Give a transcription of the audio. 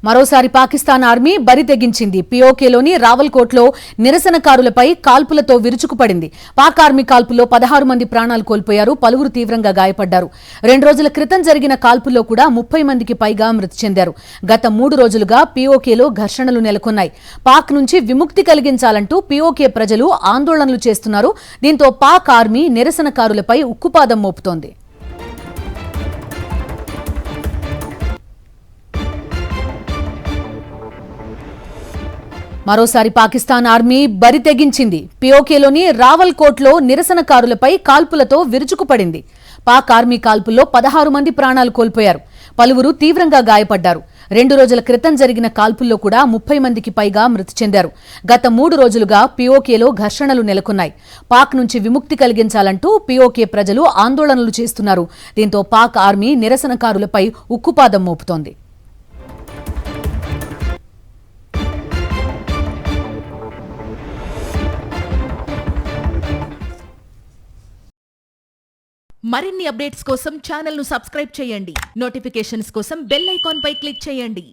మరోసారి పాకిస్తాన్ ఆర్మీ బరి తెగించింది. పిఓకేలోని రావల్కోట్లో నిరసనకారులపై కాల్పులతో విరుచుకుపడింది. పాక్ ఆర్మీ కాల్పుల్లో 16 మంది ప్రాణాలు కోల్పోయారు, పలువురు తీవ్రంగా గాయపడ్డారు. 2 రోజుల క్రితం జరిగిన కాల్పుల్లో కూడా 30 మందికి పైగా మృతి చెందారు. గత 3 రోజులుగా పిఓకేలో ఘర్షణలు నెలకొన్నాయి. పాక్ నుంచి విముక్తి కలిగించాలంటూ పిఓకే ప్రజలు ఆందోళనలు చేస్తున్నారు. దీంతో పాక్ ఆర్మీ నిరసనకారులపై ఉక్కుపాదం మోపుతోంది. మరోసారి పాకిస్తాన్ ఆర్మీ బరి తెగించింది. పిఓకేలోని రావల్కోట్లో నిరసనకారులపై కాల్పులతో విరుచుకుపడింది. పాక్ ఆర్మీ కాల్పుల్లో 16 మంది ప్రాణాలు కోల్పోయారు, పలువురు తీవ్రంగా గాయపడ్డారు. 2 రోజుల క్రితం జరిగిన కాల్పుల్లో కూడా 30 మందికి పైగా మృతి చెందారు. గత 3 రోజులుగా పిఓకేలో ఘర్షణలు నెలకొన్నాయి. పాక్ నుంచి విముక్తి కలిగించాలంటూ పిఓకే ప్రజలు ఆందోళనలు చేస్తున్నారు. దీంతో పాక్ ఆర్మీ నిరసనకారులపై ఉక్కుపాదం మోపుతోంది. మరిన్ని అప్డేట్స్ కోసం ఛానల్ ను సబ్స్క్రైబ్ చేయండి. నోటిఫికేషన్స్ కోసం బెల్ ఐకాన్ పై క్లిక్ చేయండి.